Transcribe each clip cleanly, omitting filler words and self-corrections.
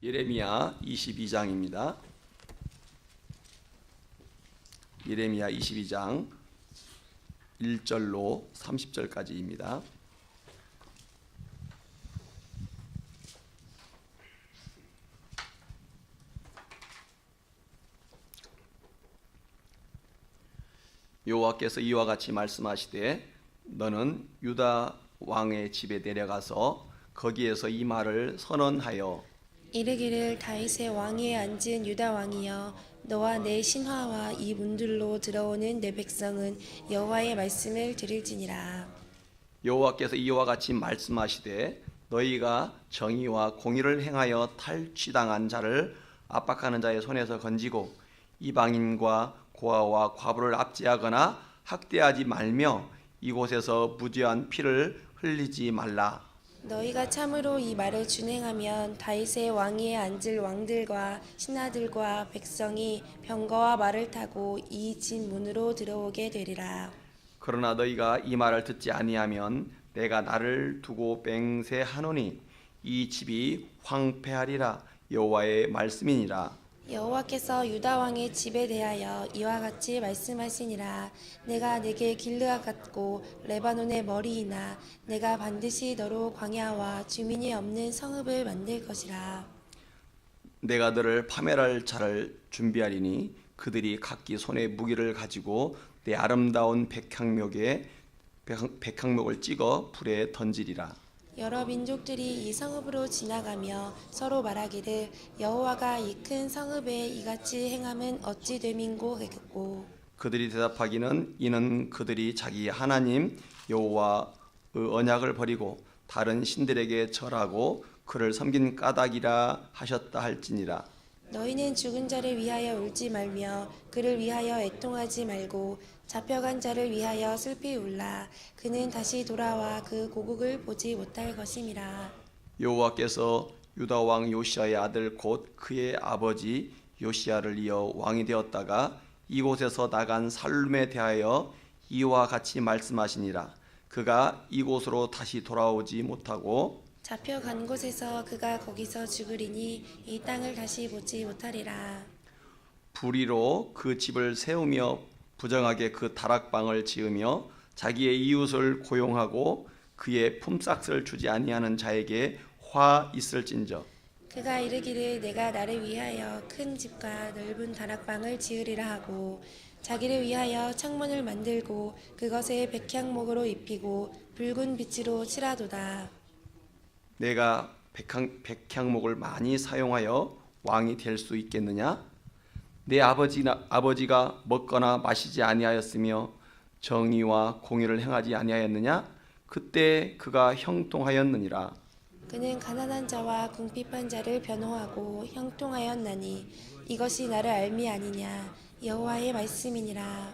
예레미야 22장입니다. 예레미야 22장 1절로 30절까지입니다. 여호와께서 이와 같이 말씀하시되 너는 유다 왕의 집에 내려가서 거기에서 이 말을 선언하여 이르기를 다윗의 왕위에 앉은 유다 왕이여, 너와 내 신하와 이 문들로 들어오는 내 백성은 여호와의 말씀을 들을지니라. 여호와께서 이와 같이 말씀하시되 너희가 정의와 공의를 행하여 탈취당한 자를 압박하는 자의 손에서 건지고 이방인과 고아와 과부를 압제하거나 학대하지 말며 이곳에서 무죄한 피를 흘리지 말라. 너희가 참으로 이 말을 준행하면 다윗의 왕위에 앉을 왕들과 신하들과 백성이 병거와 말을 타고 이 집 문으로 들어오게 되리라. 그러나 너희가 이 말을 듣지 아니하면 내가 나를 두고 맹세하노니 이 집이 황폐하리라. 여호와의 말씀이니라. 여호와께서 유다 왕의 집에 대하여 이와 같이 말씀하시니라. 내가 내게 길르앗 같고 레바논의 머리이나 내가 반드시 너로 광야와 주민이 없는 성읍을 만들 것이라. 내가 너를 파멸할 자를 준비하리니 그들이 각기 손에 무기를 가지고 내 아름다운 백향목을 찍어 불에 던지리라. 여러 민족들이 이 성읍으로 지나가며 서로 말하기를 여호와가 이 큰 성읍에 이같이 행함은 어찌 됨인고 하겠고, 그들이 대답하기는 이는 그들이 자기 하나님 여호와의 언약을 버리고 다른 신들에게 절하고 그를 섬긴 까닭이라 하셨다 할지니라. 너희는 죽은 자를 위하여 울지 말며 그를 위하여 애통하지 말고 잡혀간 자를 위하여 슬피 울라. 그는 다시 돌아와 그 고국을 보지 못할 것임이라. 여호와께서 유다 왕 요시아의 아들 곧 그의 아버지 요시아를 이어 왕이 되었다가 이곳에서 나간 살룸에 대하여 이와 같이 말씀하시니라. 그가 이곳으로 다시 돌아오지 못하고 잡혀간 곳에서 그가 거기서 죽으리니 이 땅을 다시 보지 못하리라. 불의로 그 집을 세우며 부정하게 그 다락방을 지으며 자기의 이웃을 고용하고 그의 품삯을 주지 아니하는 자에게 화 있을진저. 그가 이르기를 내가 나를 위하여 큰 집과 넓은 다락방을 지으리라 하고 자기를 위하여 창문을 만들고 그것에 백향목으로 입히고 붉은 빛으로 칠하도다. 내가 백향목을 많이 사용하여 왕이 될 수 있겠느냐? 내 아버지가 먹거나 마시지 아니하였으며 정의와 공의를 행하지 아니하였느냐? 그때 그가 형통하였느니라. 그는 가난한 자와 궁핍한 자를 변호하고 형통하였나니 이것이 나를 알미 아니냐. 여호와의 말씀이니라.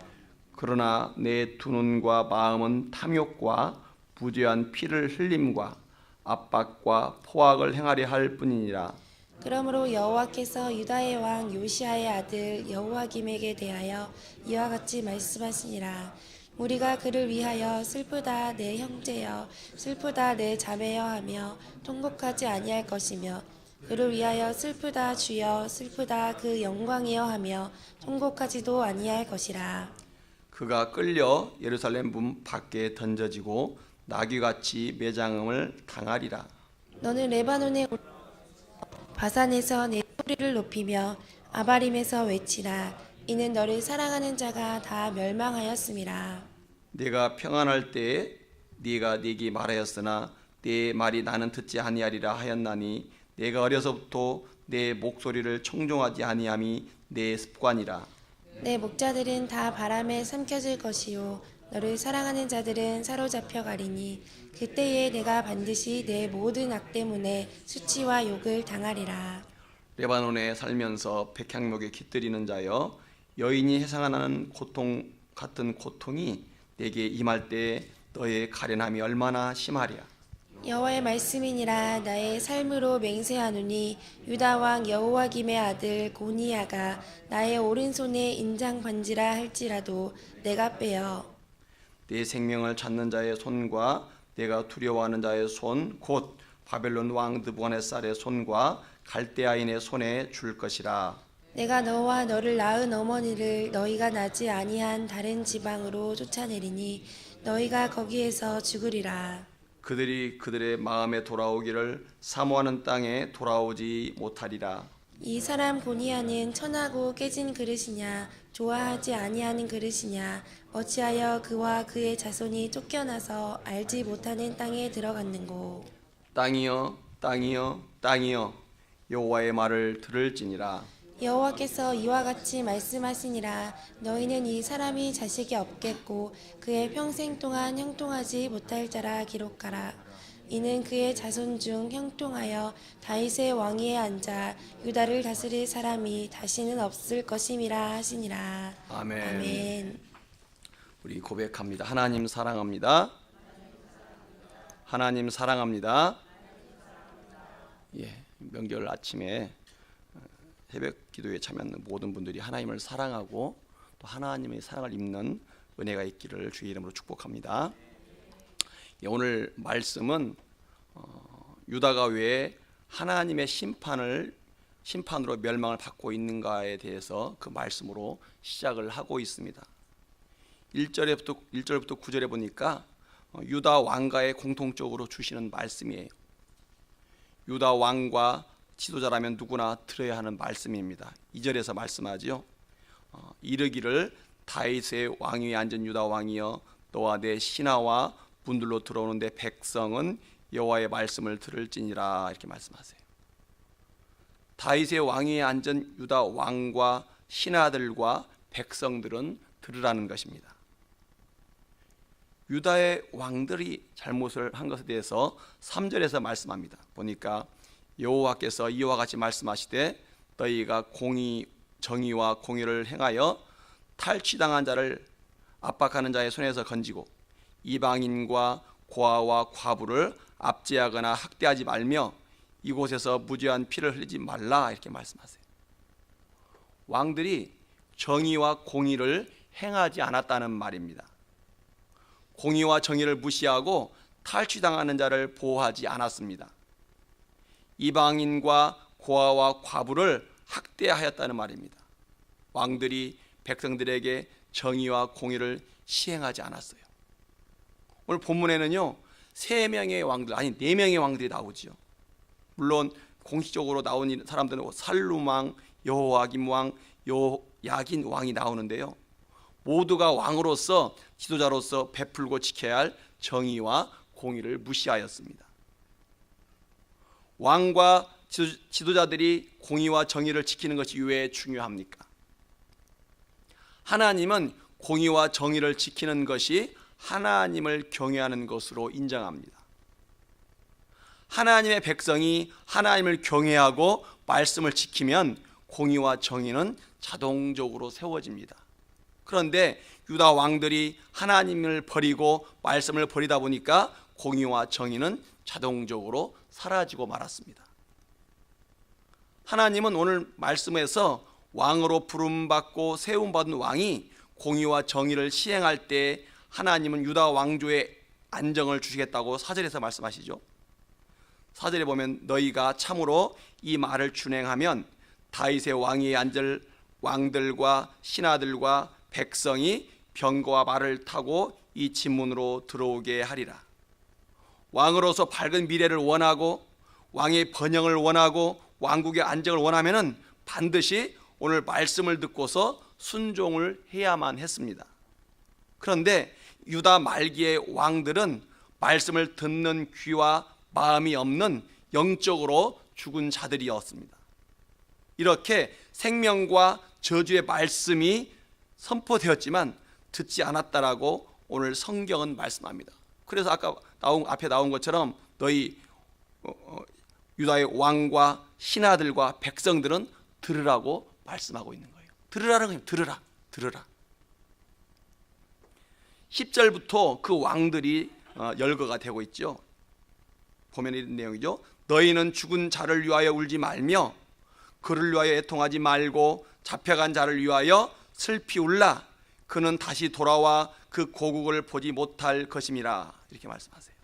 그러나 내 두 눈과 마음은 탐욕과 무죄한 피를 흘림과 압박과 포악을 행하려 할 뿐이니라. 그러므로 여호와께서 유다의 왕 요시아의 아들 여호와김에게 대하여 이와 같이 말씀하시니라. 우리가 그를 위하여 슬프다 내 형제여, 슬프다 내 자매여 하며 통곡하지 아니할 것이며 그를 위하여 슬프다 주여, 슬프다 그 영광이여 하며 통곡하지도 아니할 것이라. 그가 끌려 예루살렘 문 밖에 던져지고 나귀같이 매장음을 당하리라. 너는 레바논에 바산에서 내 소리를 높이며 아바림에서 외치라. 이는 너를 사랑하는 자가 다 멸망하였음이라. 네가 평안할 때에 네가 네게 말하였으나 네 말이 나는 듣지 아니하리라 하였나니 내가 어려서부터 내 목소리를 청종하지 아니함이 내 습관이라. 내 목자들은 다 바람에 삼켜질 것이요 너를 사랑하는 자들은 사로잡혀 가리니 그때에 내가 반드시 내 모든 악 때문에 수치와 욕을 당하리라. 레바논에 살면서 백향목에 깃들이는 자여, 여인이 해상하는 고통 같은 고통이 내게 임할 때 너의 가련함이 얼마나 심하랴. 여호와의 말씀이니라. 나의 삶으로 맹세하노니 유다 왕 여호와김의 아들 고니야가 나의 오른손에 인장 반지라 할지라도 내가 빼어 내 생명을 찾는 자의 손과 내가 두려워하는 자의 손 곧 바벨론 왕 느부갓네살의 손과 갈대아인의 손에 줄 것이라. 내가 너와 너를 낳은 어머니를 너희가 나지 아니한 다른 지방으로 쫓아내리니 너희가 거기에서 죽으리라. 그들이 그들의 마음에 돌아오기를 사모하는 땅에 돌아오지 못하리라. 이 사람 고니아는 천하고 깨진 그릇이냐 좋아하지 아니하는 그릇이냐 어찌하여 그와 그의 자손이 쫓겨나서 알지 못하는 땅에 들어갔는고. 땅이여 땅이여 땅이여 여호와의 말을 들을지니라. 여호와께서 이와 같이 말씀하시니라. 너희는 이 사람이 자식이 없겠고 그의 평생 동안 형통하지 못할 자라 기록하라. 이는 그의 자손 중 형통하여 다윗의 왕위에 앉아 유다를 다스릴 사람이 다시는 없을 것임이라 하시니라. 아멘. 아멘. 우리 고백합니다. 하나님 사랑합니다. 하나님 사랑합니다. 예, 명절 아침에 새벽 기도에 참여하는 모든 분들이 하나님을 사랑하고 또 하나님의 사랑을 입는 은혜가 있기를 주의 이름으로 축복합니다. 예, 오늘 말씀은 유다가 왜 하나님의 심판으로 멸망을 받고 있는가에 대해서 그 말씀으로 시작을 하고 있습니다. 1절부터 9절에 보니까 유다 왕가에 공통적으로 주시는 말씀이에요. 유다 왕과 지도자라면 누구나 들어야 하는 말씀입니다. 2절에서 말씀하지요. 이르기를 다윗의 왕위에 앉은 유다 왕이여 너와 내 신하와 분들로 들어오는데 백성은 여호와의 말씀을 들을지니라 이렇게 말씀하세요. 다윗의 왕위에 앉은 유다 왕과 신하들과 백성들은 들으라는 것입니다. 유다의 왕들이 잘못을 한 것에 대해서 3절에서 말씀합니다. 보니까 여호와께서 이와 같이 말씀하시되 너희가 정의와 공의를 행하여 탈취당한 자를 압박하는 자의 손에서 건지고 이방인과 고아와 과부를 압제하거나 학대하지 말며 이곳에서 무죄한 피를 흘리지 말라 이렇게 말씀하세요. 왕들이 정의와 공의를 행하지 않았다는 말입니다. 공의와 정의를 무시하고 탈취당하는 자를 보호하지 않았습니다. 이방인과 고아와 과부를 학대하였다는 말입니다. 왕들이 백성들에게 정의와 공의를 시행하지 않았어요. 오늘 본문에는요 3명의 왕들, 아니 4명의 왕들이 나오죠. 물론 공식적으로 나온 사람들은 살룸 왕, 여호와김 왕, 요야긴 왕이 나오는데요, 모두가 왕으로서 지도자로서 베풀고 지켜야 할 정의와 공의를 무시하였습니다. 왕과 지도자들이 공의와 정의를 지키는 것이 왜 중요합니까? 하나님은 공의와 정의를 지키는 것이 하나님을 경외하는 것으로 인정합니다. 하나님의 백성이 하나님을 경외하고 말씀을 지키면 공의와 정의는 자동적으로 세워집니다. 그런데 유다 왕들이 하나님을 버리고 말씀을 버리다 보니까 공의와 정의는 자동적으로 사라지고 말았습니다. 하나님은 오늘 말씀에서 왕으로 부름받고 세움받은 왕이 공의와 정의를 시행할 때 하나님은 유다 왕조의 안정을 주시겠다고 4절에서 말씀하시죠. 4절에 보면 너희가 참으로 이 말을 준행하면 다윗의 왕위에 앉을 왕들과 신하들과 백성이 병거와 말을 타고 이 진문으로 들어오게 하리라. 왕으로서 밝은 미래를 원하고 왕의 번영을 원하고 왕국의 안정을 원하면은 반드시 오늘 말씀을 듣고서 순종을 해야만 했습니다. 그런데 유다 말기의 왕들은 말씀을 듣는 귀와 마음이 없는 영적으로 죽은 자들이었습니다. 이렇게 생명과 저주의 말씀이 선포되었지만 듣지 않았다라고 오늘 성경은 말씀합니다. 그래서 아까 앞에 나온 것처럼 너희 유다의 왕과 신하들과 백성들은 들으라고 말씀하고 있는 거예요. 들으라는 거예요. 들으라. 10절부터 그 왕들이 열거가 되고 있죠. 보면 이런 내용이죠. 너희는 죽은 자를 위하여 울지 말며 그를 위하여 애통하지 말고 잡혀간 자를 위하여 슬피 울라. 그는 다시 돌아와 그 고국을 보지 못할 것임이라. 이렇게 말씀하세요.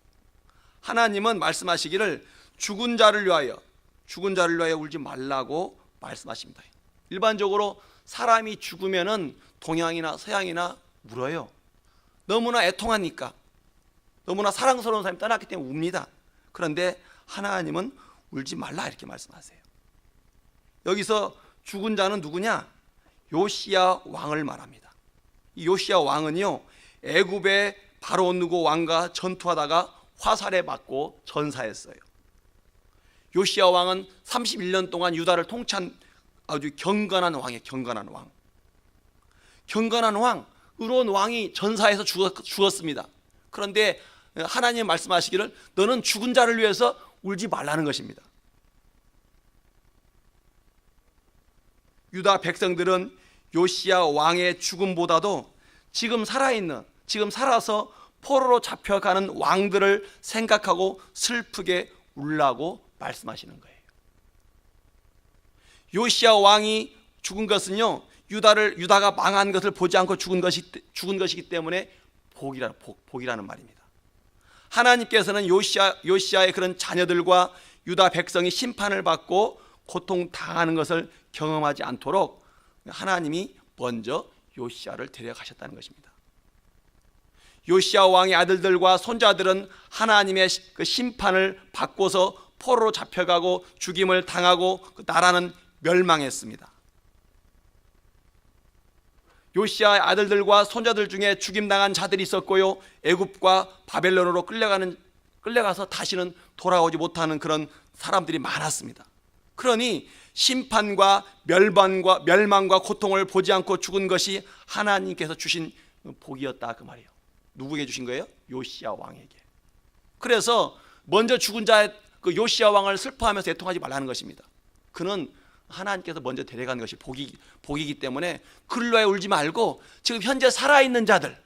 하나님은 말씀하시기를 죽은 자를 위하여, 죽은 자를 위하여 울지 말라고 말씀하십니다. 일반적으로 사람이 죽으면은 동양이나 서양이나 울어요. 너무나 애통하니까, 너무나 사랑스러운 사람이 떠났기 때문에 웁니다. 그런데 하나님은 울지 말라 이렇게 말씀하세요. 여기서 죽은 자는 누구냐? 요시야 왕을 말합니다. 이 요시야 왕은요, 애굽의 바로 느고 왕과 전투하다가 화살에 맞고 전사했어요. 요시야 왕은 31년 동안 유다를 통치한 아주 경건한 왕이에요. 경건한 왕. 경건한 왕, 의로운 왕이 전사해서 죽었습니다. 그런데 하나님 말씀하시기를 너는 죽은 자를 위해서 울지 말라는 것입니다. 유다 백성들은 요시야 왕의 죽음보다도 지금 살아있는, 지금 살아서 포로로 잡혀가는 왕들을 생각하고 슬프게 울라고 말씀하시는 거예요. 요시야 왕이 죽은 것은요, 유다가 망한 것을 보지 않고 죽은 것이기 때문에 복이라는 말입니다. 하나님께서는 요시야의 그런 자녀들과 유다 백성이 심판을 받고 고통당하는 것을 경험하지 않도록 하나님이 먼저 요시야를 데려가셨다는 것입니다. 요시야 왕의 아들들과 손자들은 하나님의 그 심판을 받고서 포로로 잡혀가고 죽임을 당하고 그 나라는 멸망했습니다. 요시야의 아들들과 손자들 중에 죽임당한 자들이 있었고요, 애굽과 바벨론으로 끌려가서 다시는 돌아오지 못하는 그런 사람들이 많았습니다. 그러니 심판과 멸망과 고통을 보지 않고 죽은 것이 하나님께서 주신 복이었다 그 말이에요. 누구에게 주신 거예요? 요시야 왕에게. 그래서 먼저 죽은 자 그 요시야 왕을 슬퍼하면서 애통하지 말라는 것입니다. 그는 하나님께서 먼저 데려가는 것이 복이기 때문에 그를 위하여 울지 말고 지금 현재 살아있는 자들,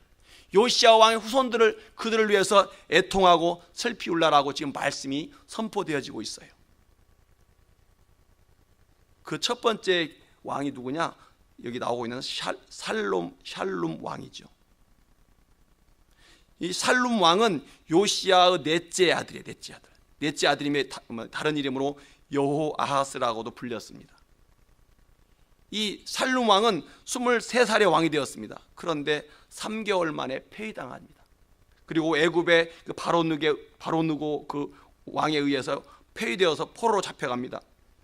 요시야 왕의 후손들을 그들을 위해서 애통하고 슬피 울라라고 지금 말씀이 선포되어지고 있어요. 그 첫 번째 왕이 누구냐? 여기 나오고 있는 샬룸 왕이죠. 이 샬룸 왕은 요시야의 넷째 아들이에요. 넷째 아들임에 다른 이름으로 여호아하스라고도 불렸습니다. 이 샬룸 왕은 23살의 왕이 되었습니다. 그런데 3개월 만에 폐위당합니다. 그리고 애굽의 바로 느고 그 왕에 의해서 폐위되어서 포로로 잡혀갑니다.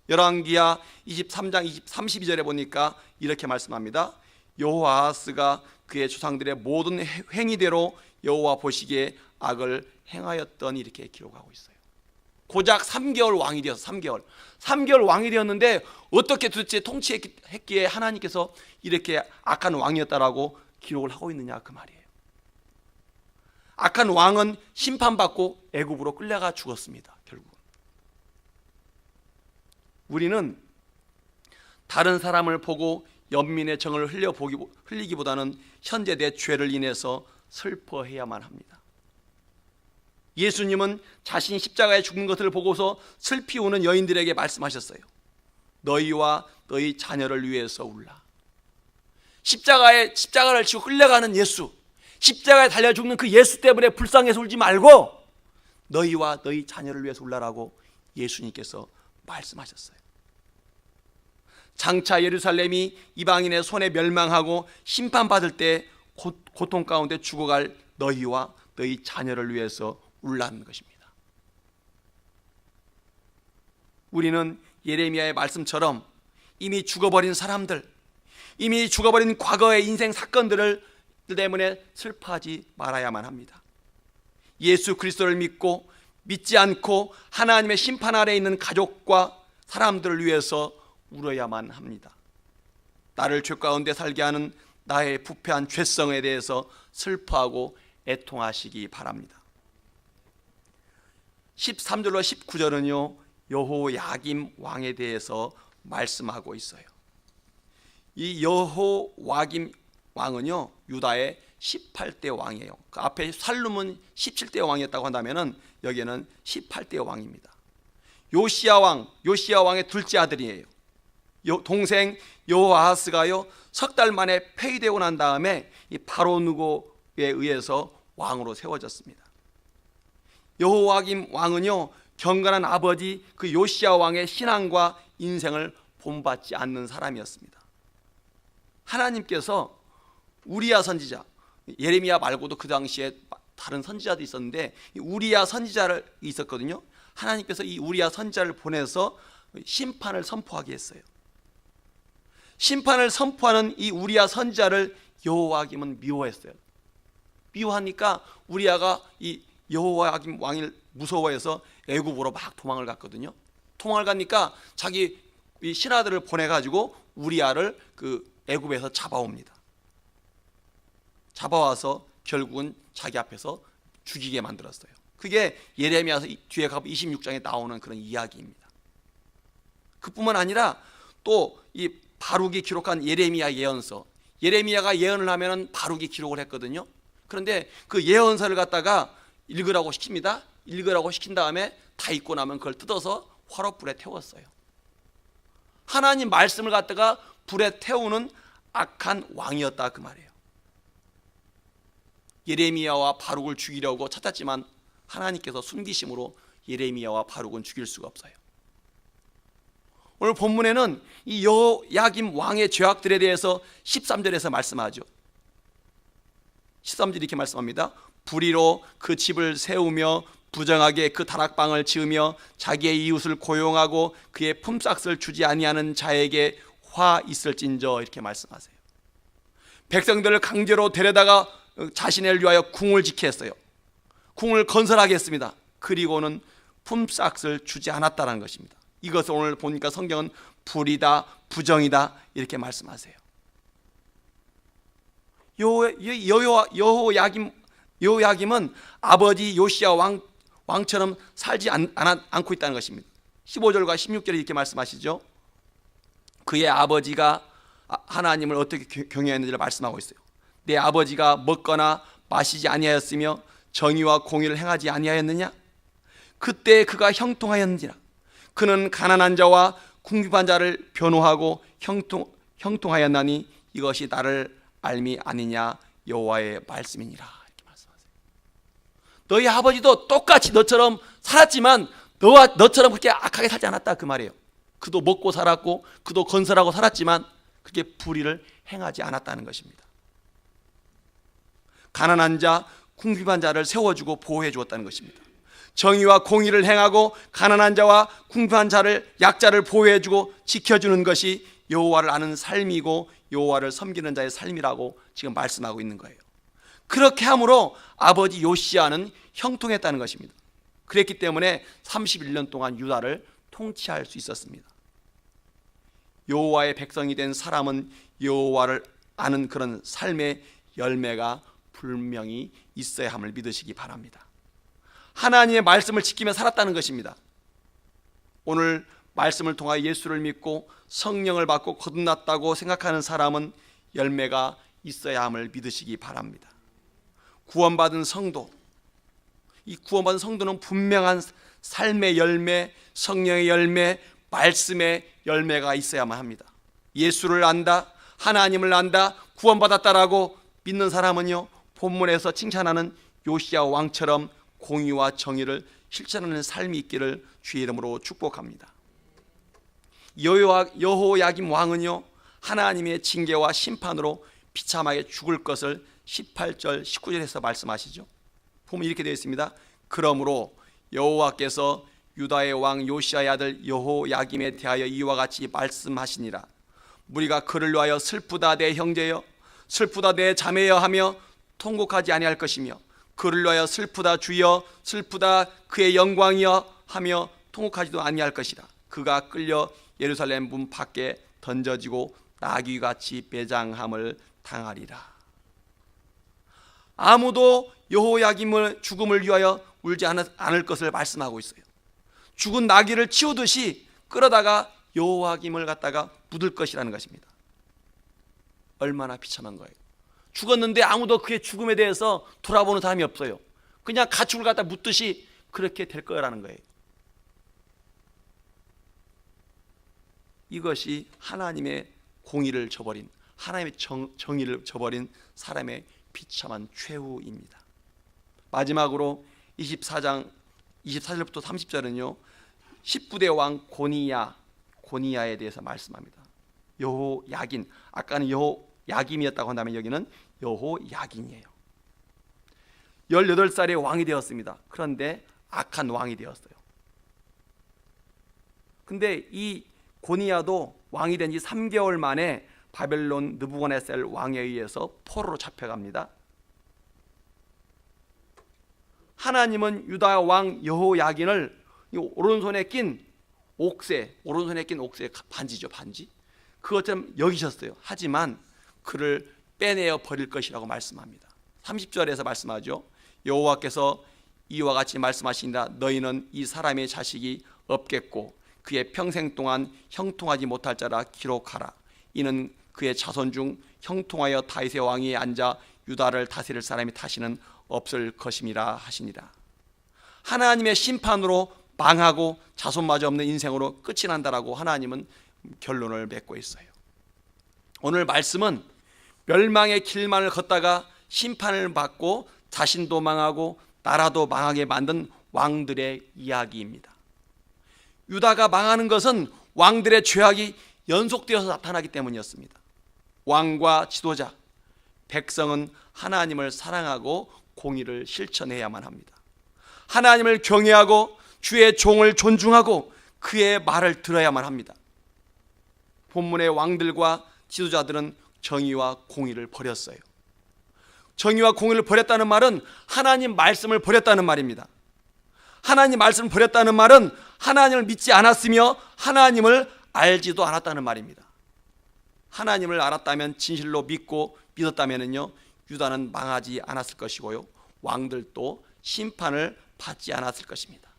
열왕기하 23장 32절에 보니까 이렇게 말씀합니다. 여호아하스가 그의 조상들의 모든 행위대로 여호와 보시기에 악을 행하였더니 이렇게 기록하고 있어요. 고작 3개월 왕이 되어서 3개월 왕이 되었는데 어떻게 도대체 통치했기에 하나님께서 이렇게 악한 왕이었다라고 기록을 하고 있느냐 그 말이에요. 악한 왕은 심판받고 애굽으로 끌려가 죽었습니다. 결국 우리는 다른 사람을 보고 연민의 정을 흘리기보다는 현재 내 죄를 인해서 슬퍼해야만 합니다. 예수님은 자신이 십자가에 죽는 것을 보고서 슬피 우는 여인들에게 말씀하셨어요. 너희와 너희 자녀를 위해서 울라. 십자가를 지고 끌려가는 예수, 십자가에 달려 죽는 그 예수 때문에 불쌍해서 울지 말고 너희와 너희 자녀를 위해서 울라라고 예수님께서 말씀하셨어요. 장차 예루살렘이 이방인의 손에 멸망하고 심판받을 때 고통 가운데 죽어갈 너희와 너희 자녀를 위해서 울라는 것입니다. 우리는 예레미야의 말씀처럼 이미 죽어버린 사람들, 이미 죽어버린 과거의 인생 사건들을 때문에 슬퍼하지 말아야만 합니다. 예수 그리스도를 믿지 않고 하나님의 심판 아래에 있는 가족과 사람들을 위해서 울어야만 합니다. 나를 죄 가운데 살게 하는 나의 부패한 죄성에 대해서 슬퍼하고 애통하시기 바랍니다. 13절로 19절은요 여호야김 왕에 대해서 말씀하고 있어요. 이 여호야김 왕은요 유다의 18대 왕이에요. 그 앞에 살룸은 17대 왕이었다고 한다면은 여기는 18대 왕입니다. 요시야 왕의 둘째 아들이에요. 동생 여호아하스가요 석 달 만에 폐위되고 난 다음에 이 바로 느고에 의해서 왕으로 세워졌습니다. 여호야김 왕은요 경건한 아버지 그 요시야 왕의 신앙과 인생을 본받지 않는 사람이었습니다. 하나님께서 우리야 선지자, 예레미야 말고도 그 당시에 다른 선지자도 있었는데 우리야 선지자를 있었거든요. 하나님께서 이 우리야 선지자를 보내서 심판을 선포하게 했어요. 심판을 선포하는 이 우리야 선지자를 여호야김은 미워했어요. 미워하니까 우리야가 이 여호야김 왕을 무서워해서 애굽으로 막 도망을 갔거든요. 도망을 가니까 자기 이 신하들을 보내가지고 우리야를 그 애굽에서 잡아옵니다. 잡아와서 결국은 자기 앞에서 죽이게 만들었어요. 그게 예레미야서 뒤에 가면 26장에 나오는 그런 이야기입니다. 그뿐만 아니라 또 이 바룩이 기록한 예레미야 예언서, 예레미야가 예언을 하면은 바룩이 기록을 했거든요. 그런데 그 예언서를 갖다가 읽으라고 시킵니다. 읽으라고 시킨 다음에 다 읽고 나면 그걸 뜯어서 화롯불에 태웠어요. 하나님 말씀을 갖다가 불에 태우는 악한 왕이었다 그 말이에요. 예레미야와 바룩을 죽이려고 찾았지만 하나님께서 순기심으로 예레미야와 바룩은 죽일 수가 없어요. 오늘 본문에는 이 여호야김 왕의 죄악들에 대해서 13절에서 말씀하죠. 13절 이렇게 말씀합니다. 불의로 그 집을 세우며 부정하게 그 다락방을 지으며 자기의 이웃을 고용하고 그의 품삯을 주지 아니하는 자에게 화 있을진저, 이렇게 말씀하세요. 백성들을 강제로 데려다가 자신을 위하여 궁을 짓게 했어요. 궁을 건설하게 했습니다. 그리고는 품삯을 주지 않았다는 것입니다. 이것을 오늘 보니까 성경은 불의다, 부정이다 이렇게 말씀하세요. 여호야김은 아버지 요시야 왕처럼 살지 않고 있다는 것입니다. 15절과 16절에 이렇게 말씀하시죠. 그의 아버지가 하나님을 어떻게 경외했는지를 말씀하고 있어요. 내 아버지가 먹거나 마시지 아니하였으며 정의와 공의를 행하지 아니하였느냐? 그때 그가 형통하였느니라. 그는 가난한 자와 궁핍한 자를 변호하고 형통하였나니 이것이 나를 알미 아니냐, 여호와의 말씀이니라, 이렇게 말씀하세요. 너희 아버지도 똑같이 너처럼 살았지만 너처럼 그렇게 악하게 살지 않았다 그 말이에요. 그도 먹고 살았고 그도 건설하고 살았지만 그게 불의를 행하지 않았다는 것입니다. 가난한 자, 궁핍한 자를 세워주고 보호해 주었다는 것입니다. 정의와 공의를 행하고 가난한 자와 궁핍한 자를, 약자를 보호해주고 지켜주는 것이 여호와를 아는 삶이고 여호와를 섬기는 자의 삶이라고 지금 말씀하고 있는 거예요. 그렇게 함으로 아버지 요시야는 형통했다는 것입니다. 그랬기 때문에 31년 동안 유다를 통치할 수 있었습니다. 여호와의 백성이 된 사람은 여호와를 아는 그런 삶의 열매가 분명히 있어야 함을 믿으시기 바랍니다. 하나님의 말씀을 지키며 살았다는 것입니다. 오늘 말씀을 통하여 예수를 믿고 성령을 받고 거듭났다고 생각하는 사람은 열매가 있어야 함을 믿으시기 바랍니다. 구원받은 성도, 이 구원받은 성도는 분명한 삶의 열매, 성령의 열매, 말씀의 열매가 있어야만 합니다. 예수를 안다, 하나님을 안다, 구원받았다라고 믿는 사람은요, 본문에서 칭찬하는 요시야 왕처럼 공의와 정의를 실천하는 삶이 있기를 주의 이름으로 축복합니다. 여호야김 왕은요, 하나님의 징계와 심판으로 비참하게 죽을 것을 18절 19절에서 말씀하시죠. 보면 이렇게 되어 있습니다. 그러므로 여호와께서 유다의 왕 요시야의 아들 여호야김에 대하여 이와 같이 말씀하시니라. 우리가 그를 위하여 슬프다 내 형제여, 슬프다 내 자매여 하며 통곡하지 아니할 것이며, 그를 위하여 슬프다 주여, 슬프다 그의 영광이여 하며 통곡하지도 아니할 것이라. 그가 끌려 예루살렘 문 밖에 던져지고 나귀같이 매장함을 당하리라. 아무도 여호야김의 죽음을 위하여 울지 않을 것을 말씀하고 있어요. 죽은 나귀를 치우듯이 끌어다가 여호야김을 갖다가 묻을 것이라는 것입니다. 얼마나 비참한 거예요. 죽었는데 아무도 그의 죽음에 대해서 돌아보는 사람이 없어요. 그냥 가축을 갖다 묻듯이 그렇게 될 거라는 거예요. 이것이 하나님의 공의를 저버린, 하나님의 정의를 저버린 사람의 비참한 최후입니다. 마지막으로 24장 24절부터 30절은요 19대 왕 고니야에 대해서 말씀합니다. 여호야긴, 아까는 여호야김이었다고 한다면 여기는 여호야긴이에요. 18살에 왕이 되었습니다. 그런데 악한 왕이 되었어요. 근데 이 고니야도 왕이 된 지 3개월 만에 바벨론 느부갓네살 왕에 의해서 포로로 잡혀갑니다. 하나님은 유다 왕 여호야긴을 오른손에 낀 옥새 반지죠, 반지. 그것처럼 여기셨어요. 하지만 그를 빼내어 버릴 것이라고 말씀합니다. 30절에서 말씀하죠. 여호와께서 이와 같이 말씀하신다. 너희는 이 사람의 자식이 없겠고 그의 평생 동안 형통하지 못할 자라 기록하라. 이는 그의 자손 중 형통하여 다윗의 왕위에 앉아 유다를 다스릴 사람이 다시는 없을 것임이라 하시니라. 하나님의 심판으로 망하고 자손마저 없는 인생으로 끝이 난다라고 하나님은 결론을 맺고 있어요. 오늘 말씀은 멸망의 길만을 걷다가 심판을 받고 자신도 망하고 나라도 망하게 만든 왕들의 이야기입니다. 유다가 망하는 것은 왕들의 죄악이 연속되어서 나타나기 때문이었습니다. 왕과 지도자, 백성은 하나님을 사랑하고 공의를 실천해야만 합니다. 하나님을 경외하고 주의 종을 존중하고 그의 말을 들어야만 합니다. 본문의 왕들과 지도자들은 정의와 공의를 버렸어요. 정의와 공의를 버렸다는 말은 하나님 말씀을 버렸다는 말입니다. 하나님 말씀을 버렸다는 말은 하나님을 믿지 않았으며 하나님을 알지도 않았다는 말입니다. 하나님을 알았다면, 진실로 믿고 믿었다면요 유다는 망하지 않았을 것이고요 왕들도 심판을 받지 않았을 것입니다.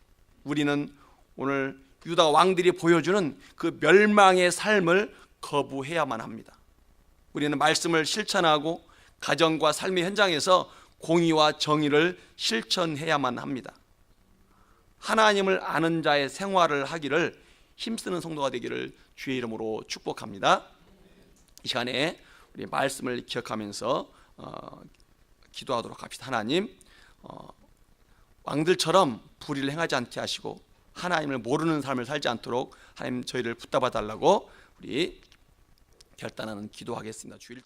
우리는 오늘 유다 왕들이 보여주는 그 멸망의 삶을 거부해야만 합니다. 우리는 말씀을 실천하고 가정과 삶의 현장에서 공의와 정의를 실천해야만 합니다. 하나님을 아는 자의 생활을 하기를 힘쓰는 성도가 되기를 주의 이름으로 축복합니다. 이 시간에 우리 말씀을 기억하면서 기도하도록 합시다. 하나님, 왕들처럼 불의를 행하지 않게 하시고 하나님을 모르는 삶을 살지 않도록 하나님 저희를 붙잡아 달라고 우리 결단하는 기도하겠습니다. 주일